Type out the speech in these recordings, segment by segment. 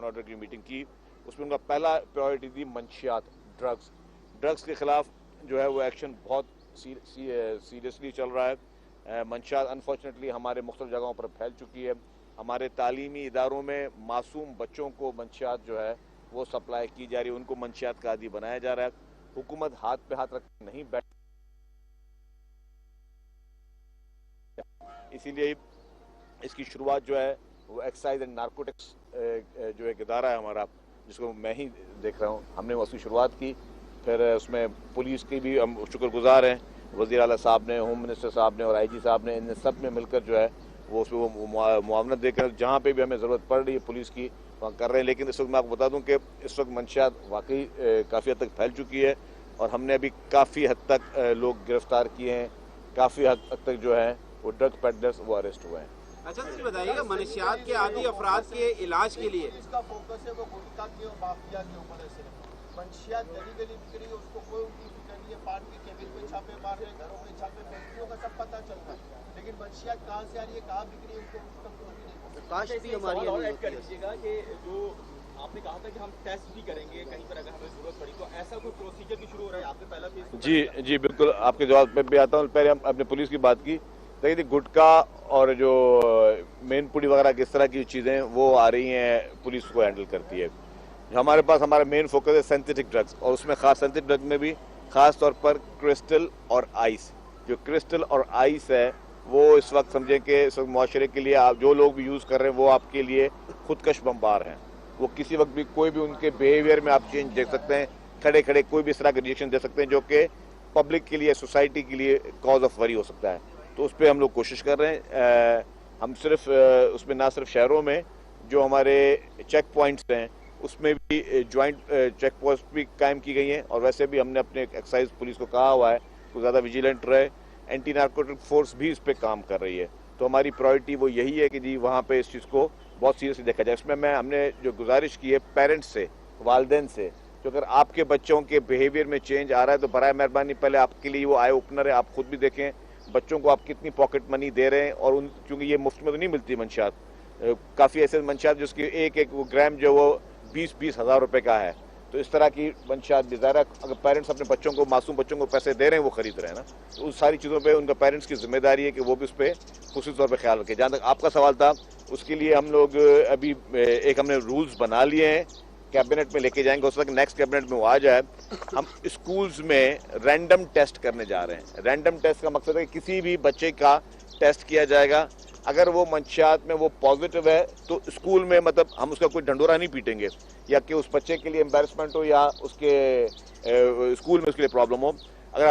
And order की meeting की। उसमें उनका पहला प्रायोरिटी थी मंशियात, ड्रग्स के खिलाफ जो है वो एक्शन बहुत सीरियसली चल रहा है। मंशियात अनफॉर्चुनेटली हमारे मुख्तलिफ जगहों पर फैल चुकी है। हमारे तालीमी इदारों में मासूम बच्चों को मंशियात जो है वो सप्लाई की जा रही है, उनको मंशियात का आदी बनाया जा रहा है। हुकूमत हाथ पे हाथ रख नहीं बैठ, इसीलिए इसकी शुरुआत जो है वो एक्साइज एंड नारकोटिक्स जो एक इदारा है हमारा, जिसको मैं ही देख रहा हूँ, हमने उसकी शुरुआत की। फिर उसमें पुलिस की भी हम शुक्रगुजार हैं, वज़ीर आला साहब ने, होम मिनिस्टर साहब ने और आईजी साहब ने, इन सब ने मिलकर जो है वो उसमें वो मुआवनत देकर जहाँ पे भी हमें ज़रूरत पड़ रही है पुलिस की वहाँ कर रहे हैं। लेकिन इस वक्त मैं आपको बता दूं कि इस वक्त मंशियात वाकई काफ़ी हद तक फैल चुकी है और हमने अभी काफ़ी हद तक लोग गिरफ्तार किए हैं, काफ़ी हद तक जो है वो ड्रग पेडलर्स वो अरेस्ट हुए हैं। अच्छा सर बताइएगा, मनशियात के आदी अफराद के इलाज के लिए इसका फोकस है वो गुटखा के और माफिया के ऊपर है। सिर्फ मंशियात गली गली बिक रही है, उसको कोई उनकी फिक्र नहीं है। पान के केबिन पे छापे मार रहे हैं, घरों में छापे, फैक्ट्रियों का सब पता चलता है, लेकिन मंशियात कहाँ से आ रही है, कहाँ बिक रही है, उसको कुछ भी नहीं पता। काश भी हमारी ऐड कर दीजिएगा कि जो आपने कहा था कि हम टेस्ट भी करेंगे कहीं पर अगर हमें जरूरत पड़ी, तो ऐसा कोई प्रोसीजर भी शुरू हो रहा है आपके पहला फेज? जी बिल्कुल, आपके जवाब पे भी आता हूँ। पहले हम अपने पुलिस की बात की, देखिए गुटखा और जो मेन पुड़ी वगैरह किस तरह की चीज़ें वो आ रही हैं, पुलिस को हैंडल करती है। हमारे पास हमारा मेन फोकस है सिंथेटिक ड्रग्स, और उसमें खास सिंथेटिक ड्रग में भी खास तौर पर क्रिस्टल और आइस। जो क्रिस्टल और आइस है वो इस वक्त समझें कि इस वक्त मुआशरे के लिए आप जो लोग भी यूज़ कर रहे हैं वो आपके लिए खुदकश बम्बार हैं। वो किसी वक्त भी कोई भी उनके बिहेवियर में आप चेंज देख सकते हैं, खड़े खड़े कोई भी इस तरह का रिएक्शन दे सकते हैं जो कि पब्लिक के लिए, सोसाइटी के लिए कॉज ऑफ वरी हो सकता है। तो उस पर हम लोग कोशिश कर रहे हैं। हम सिर्फ उसमें ना सिर्फ शहरों में जो हमारे चेक पॉइंट्स हैं उसमें भी जॉइंट चेक पोस्ट भी कायम की गई हैं, और वैसे भी हमने अपने एक्साइज पुलिस को कहा हुआ है तो ज़्यादा विजिलेंट रहे। एंटी नार्कोटिक फोर्स भी इस पर काम कर रही है। तो हमारी प्रायोरिटी वो यही है कि जी वहाँ पे इस चीज़ को बहुत सीरियसली देखा जाए। इसमें हमने जो गुजारिश की है पेरेंट्स से, वालिदैन से, तो अगर आपके बच्चों के बिहेवियर में चेंज आ रहा है तो बराए मेहरबानी पहले आपके लिए वो आई ओपनर है, आप खुद भी देखें बच्चों को आप कितनी पॉकेट मनी दे रहे हैं। और उन क्योंकि ये मुफ्त में तो नहीं मिलती मंशियात, काफ़ी ऐसे मंशियात जिसकी एक एक वो ग्राम जो वो 20-20 हज़ार रुपये का है। तो इस तरह की मंशियात भी ज़ाहिर है अगर पेरेंट्स अपने बच्चों को, मासूम बच्चों को पैसे दे रहे हैं, वो खरीद रहे हैं ना, तो उस सारी चीज़ों पे उनका पेरेंट्स की जिम्मेदारी है कि वो भी उस पर खुसूसी तौर पर ख्याल रखें। जहाँ तक आपका सवाल था, उसके लिए हम लोग अभी एक हमने रूल्स बना लिए हैं, कैबिनेट में लेके जाएंगे। उस वक्त नेक्स्ट कैबिनेट में वो आ जाए, हम स्कूल्स में रैंडम टेस्ट करने जा रहे हैं। रैंडम टेस्ट का मकसद है कि किसी भी बच्चे का टेस्ट किया जाएगा, अगर वो मंशियात में वो पॉजिटिव है तो स्कूल में मतलब हम उसका कोई ढंडोरा नहीं पीटेंगे या कि उस बच्चे के लिए एम्बैरसमेंट हो या उसके स्कूल में उसके लिए प्रॉब्लम हो। अगर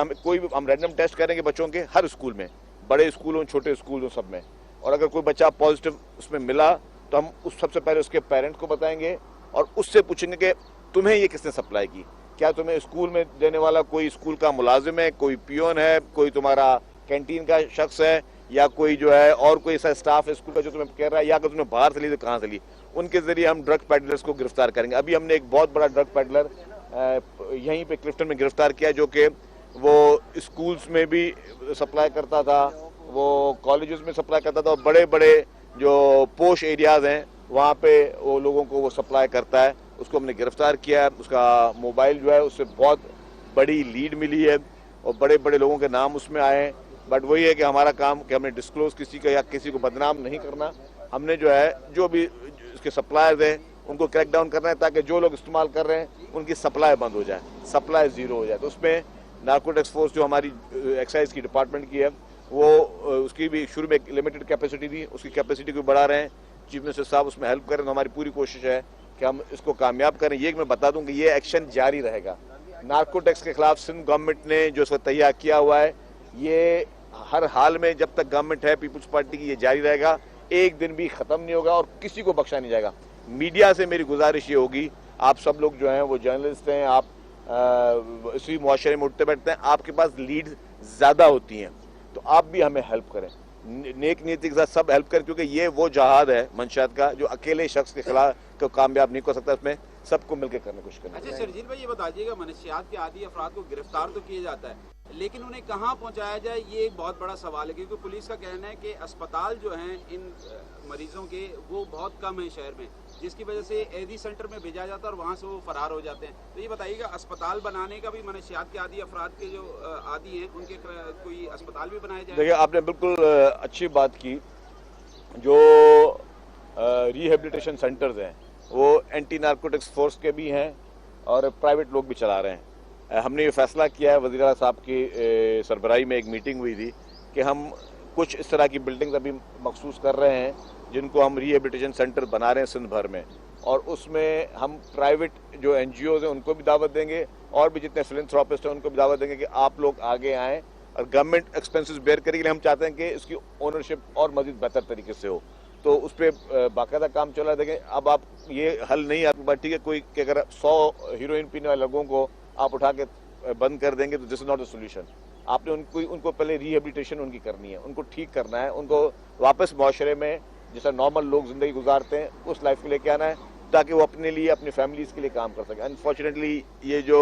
हम रैंडम टेस्ट करेंगे बच्चों के हर स्कूल में, बड़े स्कूल हो, छोटे स्कूल हो, सब में, और अगर कोई बच्चा पॉजिटिव उसमें मिला तो हम उस सबसे पहले उसके पेरेंट्स को बताएंगे और उससे पूछेंगे कि तुम्हें ये किसने सप्लाई की, क्या तुम्हें स्कूल में देने वाला कोई स्कूल का मुलाजिम है, कोई पियोन है, कोई तुम्हारा कैंटीन का शख्स है, या कोई जो है और कोई ऐसा स्टाफ है स्कूल का जो तुम्हें कह रहा है, या अगर तुमने बाहर से ली तो कहाँ से ली। उनके जरिए हम ड्रग पेडलर्स को गिरफ्तार करेंगे। अभी हमने एक बहुत बड़ा ड्रग पेडलर यहीं पे क्लिफ्टन में गिरफ्तार किया, जो कि वो स्कूल्स में भी सप्लाई करता था, वो कॉलेजेस में सप्लाई करता था, और बड़े बड़े जो पोश एरियाज हैं वहाँ पे वो लोगों को वो सप्लाई करता है। उसको हमने गिरफ्तार किया है। उसका मोबाइल जो है उससे बहुत बड़ी लीड मिली है और बड़े बड़े लोगों के नाम उसमें आए हैं। बट वही है कि हमारा काम कि हमने डिस्क्लोज किसी का या किसी को बदनाम नहीं करना। हमने जो है जो भी इसके सप्लायर्स हैं उनको क्रैक डाउन करना है ताकि जो लोग इस्तेमाल कर रहे हैं उनकी सप्लाई बंद हो जाए, सप्लाई ज़ीरो हो जाए। तो उसमें नार्कोटिक्स फोर्स जो हमारी एक्साइज की डिपार्टमेंट की है वो उसकी भी शुरू में एक लिमिटेड कैपेसिटी थी, उसकी कैपेसिटी को बढ़ा रहे हैं। चीफ मिनिस्टर साहब उसमें हेल्प करें तो हमारी पूरी कोशिश है कि हम इसको कामयाब करें। ये मैं बता दूं कि ये एक्शन जारी रहेगा। नार्कोटिक्स के खिलाफ सिंध गवर्नमेंट ने जो इसको तैयार किया हुआ है ये हर हाल में जब तक गवर्नमेंट है पीपल्स पार्टी की, ये जारी रहेगा, एक दिन भी ख़त्म नहीं होगा और किसी को बख्शा नहीं जाएगा। मीडिया से मेरी गुजारिश ये होगी, आप सब लोग जो हैं वो जर्नलिस्ट हैं, आप इसी मुआशरे में उठते बैठते हैं, आपके पास लीड ज़्यादा होती हैं, तो आप भी हमें हेल्प करें, नेक नीति के साथ सब हेल्प करें, क्योंकि ये वो जहाद है मंशियात का जो अकेले शख्स के खिलाफ को कामयाब नहीं कर सकता। इसमें सबको मिलकर करने की कोशिश करनी अच्छा चाहिए। शर्जील भाई, ये बताइएगा, मनशियात के आदी अफराद को गिरफ्तार तो किया जाता है, लेकिन उन्हें कहाँ पहुँचाया जाए ये एक बहुत बड़ा सवाल है, क्योंकि पुलिस का कहना है कि अस्पताल जो हैं इन मरीजों के वो बहुत कम है शहर में, जिसकी वजह से एडी सेंटर में भेजा जाता है और वहाँ से वो फरार हो जाते हैं। तो ये बताइएगा, अस्पताल बनाने का भी मनशियात के आदी अफराद के जो आदी हैं उनके कोई अस्पताल भी बनाए जाए? देखिए, आपने बिल्कुल अच्छी बात की। जो रिहेबिलिटेशन सेंटर्स हैं वो एंटी नारकोटिक्स फोर्स के भी हैं और प्राइवेट लोग भी चला रहे हैं। हमने ये फैसला किया है, वज़ीर आला साहब की सरबराही में एक मीटिंग हुई थी कि हम कुछ इस तरह की बिल्डिंग्स अभी मखसूस कर रहे हैं जिनको हम रिहेबिलिटेशन सेंटर बना रहे हैं सिंध भर में, और उसमें हम प्राइवेट जो NGOs हैं उनको भी दावत देंगे और भी जितने फिलैंथ्रोपिस्ट हैं उनको भी दावत देंगे कि आप लोग आगे आएँ और गवर्नमेंट एक्सपेंसेस बेयर करेगी। हम चाहते हैं कि इसकी ओनरशिप और मज़ीद बेहतर तरीके से हो, तो उस पर बाकायदा काम चल रहा है। देखें, अब आप ये हल नहीं, आपकी बात ठीक है, कोई कि अगर 100 हीरोइन पीने वाले लोगों को आप उठा के बंद कर देंगे तो this is not the solution. आपने उनको पहले रिहेबिलिटेशन उनकी करनी है, उनको ठीक करना है, उनको वापस माशरे में जैसा नॉर्मल लोग ज़िंदगी गुजारते हैं उस लाइफ को लेके आना है, ताकि वो अपने लिए, अपनी फैमिलीज़ के लिए काम कर सकें। अनफॉर्चुनेटली ये जो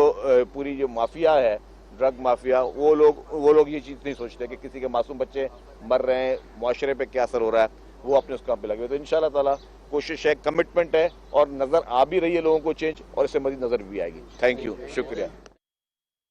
पूरी जो माफिया है, ड्रग माफिया, वो लोग ये चीज़ नहीं सोचते कि किसी के मासूम बच्चे मर रहे हैं, माशरे पे क्या असर हो रहा है, वो अपने उस काम पे लगे हुए। तो इंशाल्लाह ताला कोशिश है, कमिटमेंट है और नज़र आ भी रही है लोगों को चेंज, और इससे मज़ीद नज़र भी आएगी। थैंक यू, शुक्रिया।